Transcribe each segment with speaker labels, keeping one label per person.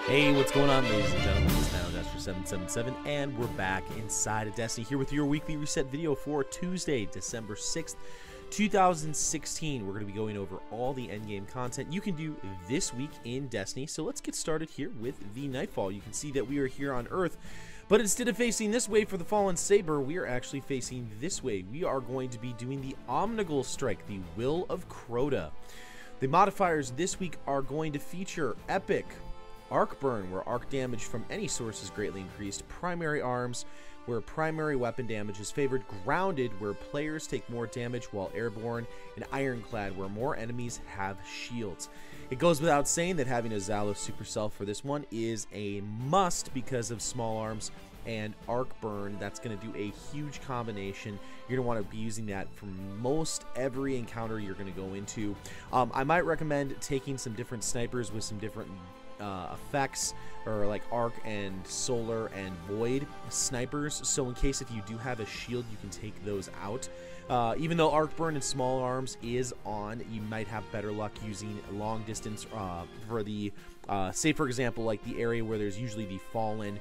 Speaker 1: Hey, what's going on, ladies and gentlemen? It's Mano-777, and we're back inside of Destiny here with your weekly reset video for Tuesday, December 6th, 2016. We're going to be going over all the endgame content you can do this week in Destiny. So let's get started here with the Nightfall. You can see that we are here on Earth, but instead of facing this way for the Fallen Saber, we are actually facing this way. We are going to be doing the Omnigul Strike, the Will of Crota. The modifiers this week are going to feature Epic, Arc Burn, where arc damage from any source is greatly increased, Primary Arms, where primary weapon damage is favored, Grounded, where players take more damage while airborne, and Ironclad, where more enemies have shields. It goes without saying that having a Zalos Supercell for this one is a must because of small arms and Arc Burn. That's going to do a huge combination. You're going to want to be using that for most every encounter you're going to go into. I might recommend taking some different snipers with some different effects, or like arc and solar and void snipers, so in case if you do have a shield, you can take those out. Even though arc burn and small arms is on, you might have better luck using long distance for the say for example like the area where there's usually the fallen.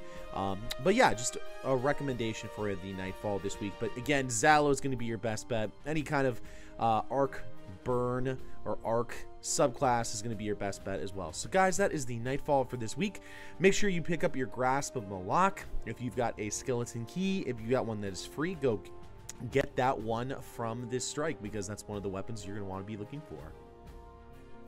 Speaker 1: But yeah, just a recommendation for the Nightfall this week. But again, Zalo is going to be your best bet. Any kind of arc burn or arc subclass is going to be your best bet as well. So guys, that is the Nightfall for this week. Make sure you pick up your Grasp of Malak. If you've got a skeleton key, if you got one that is free, go get that one from this strike, because that's one of the weapons you're going to want to be looking for.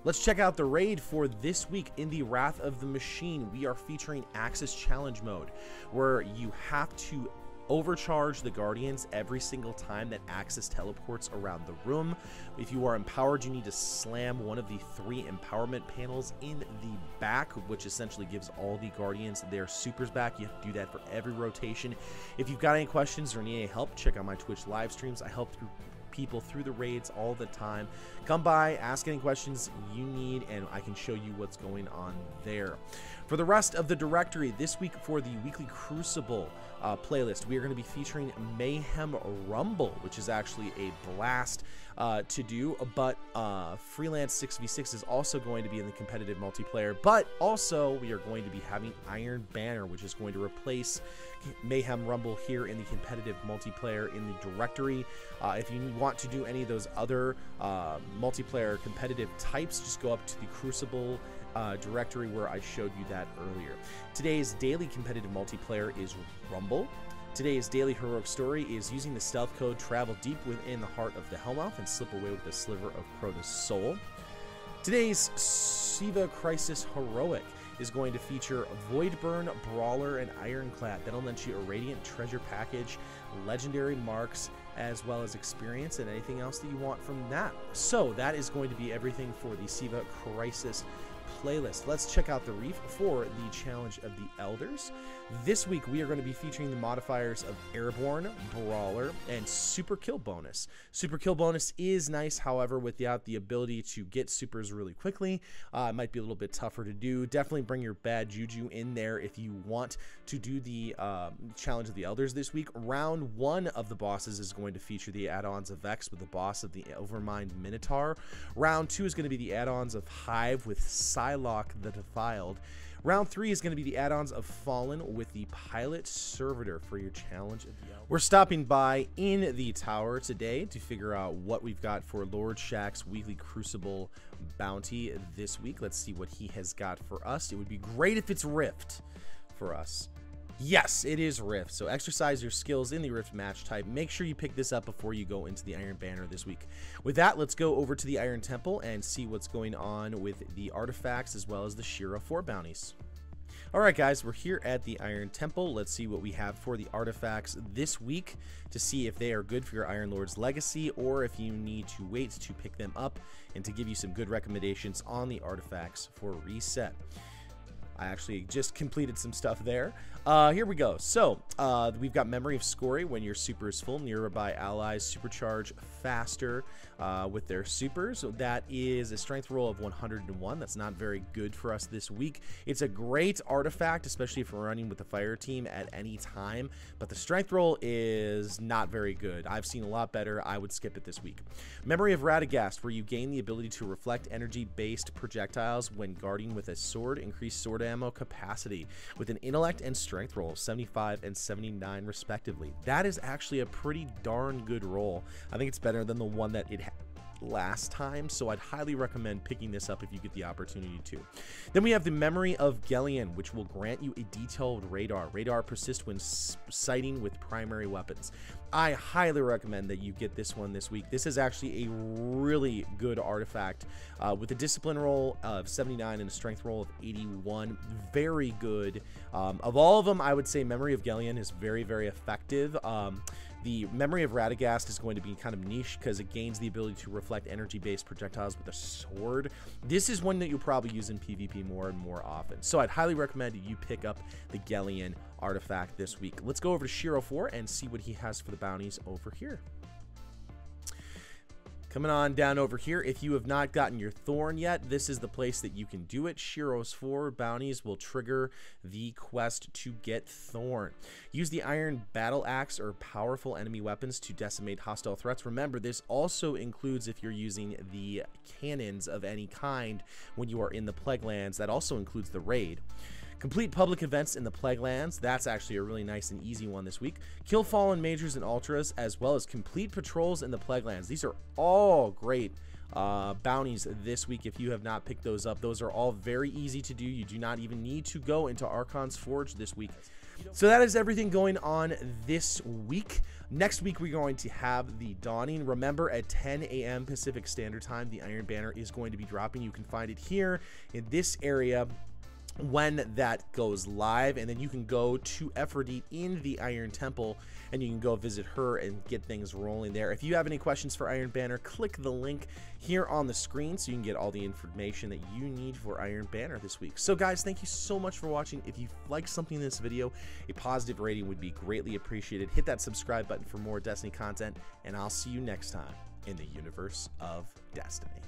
Speaker 1: Let's check out the raid for this week. In the Wrath of the Machine, we are featuring Aksis Challenge Mode, where you have to overcharge the Guardians every single time that Aksis teleports around the room. If you are empowered, you need to slam one of the 3 empowerment panels in the back, which essentially gives all the Guardians their supers back. You have to do that for every rotation. If you've got any questions or need any help, check out my Twitch live streams. I help people through the raids all the time. Come by, ask any questions you need, and I can show you what's going on there. For the rest of the directory this week, for the weekly Crucible playlist, we are going to be featuring Mayhem Rumble, which is actually a blast to do, but Freelance 6v6 is also going to be in the competitive multiplayer, but also we are going to be having Iron Banner, which is going to replace Mayhem Rumble here in the competitive multiplayer in the directory. If you want to do any of those other multiplayer competitive types, just go up to the Crucible directory where I showed you that earlier. Today's daily competitive multiplayer is Rumble. Today's daily heroic story is using the stealth code Travel Deep within the heart of the Hellmouth and slip away with a sliver of Crota's soul. Today's Siva Crisis heroic is going to feature Voidburn, Brawler, and Ironclad. That'll let you a Radiant Treasure Package, Legendary Marks, as well as experience and anything else that you want from that. So that is going to be everything for the Siva Crisis playlist. Let's check out the Reef for the Challenge of the Elders. This week we are going to be featuring the modifiers of Airborne, Brawler, and Super Kill Bonus. Super Kill Bonus is nice, however, without the ability to get supers really quickly. It might be a little bit tougher to do. Definitely bring your bad juju in there if you want to do the Challenge of the Elders this week. Round 1 of the bosses is going to feature the add-ons of Vex with the boss of the Overmind Minotaur. Round 2 is going to be the add-ons of Hive with Psylocke the Defiled. Round 3 is going to be the add-ons of Fallen with the Pilot Servitor for your Challenge of the Elders. We're stopping by in the tower today to figure out what we've got for Lord Shax's weekly Crucible bounty this week. Let's see what he has got for us. It would be great if it's Rift for us. Yes, it is Rift. So exercise your skills in the Rift match type. Make sure you pick this up before you go into the Iron Banner this week. With that, let's go over to the Iron Temple and see what's going on with the artifacts as well as the Shira 4 bounties. Alright guys, we're here at the Iron Temple. Let's see what we have for the artifacts this week to see if they are good for your Iron Lord's Legacy or if you need to wait to pick them up, and to give you some good recommendations on the artifacts for reset. I actually just completed some stuff there. Here we go. So we've got Memory of Scory. When your super is full, nearby allies supercharge faster with their supers. So that is a strength roll of 101. That's not very good for us this week. It's a great artifact, especially if we're running with the fire team at any time, but the strength roll is not very good. I've seen a lot better. I would skip it this week. Memory of Radagast, where you gain the ability to reflect energy-based projectiles when guarding with a sword. Increased sword ammo capacity with an intellect and strength roll of 75 and 79 respectively. That is actually a pretty darn good roll. I think it's better than the one that it had last time, so I'd highly recommend picking this up if you get the opportunity to. Then we have the Memory of Gellion, which will grant you a detailed radar. Radar persists when sighting with primary weapons. I highly recommend that you get this one this week. This is actually a really good artifact with a discipline roll of 79 and a strength roll of 81. Very good. Of all of them, I would say Memory of Gellion is very, very effective. The Memory of Radagast is going to be kind of niche because it gains the ability to reflect energy-based projectiles with a sword. This is one that you'll probably use in PvP more and more often. So I'd highly recommend you pick up the Gellion artifact this week. Let's go over to Shiro 4 and see what he has for the bounties over here. Coming on down over here, if you have not gotten your Thorn yet, this is the place that you can do it. Shiro's 4 bounties will trigger the quest to get Thorn. Use the Iron Battle Axe or powerful enemy weapons to decimate hostile threats. Remember, this also includes if you're using the cannons of any kind when you are in the Plague Lands. That also includes the raid. Complete public events in the Plague Lands. That's actually a really nice and easy one this week. Kill fallen majors and ultras, as well as complete patrols in the Plague Lands. These are all great bounties this week if you have not picked those up. Those are all very easy to do. You do not even need to go into Archon's Forge this week. So that is everything going on this week. Next week, we're going to have the Dawning. Remember, at 10 a.m. Pacific Standard Time, the Iron Banner is going to be dropping. You can find it here in this area when that goes live, and then you can go to Aphrodite in the Iron Temple and you can go visit her and get things rolling there. If you have any questions for Iron Banner, click the link here on the screen so you can get all the information that you need for Iron Banner this week. So guys, thank you so much for watching. If you like something in this video, a positive rating would be greatly appreciated. Hit that subscribe button for more Destiny content, and I'll see you next time in the universe of Destiny.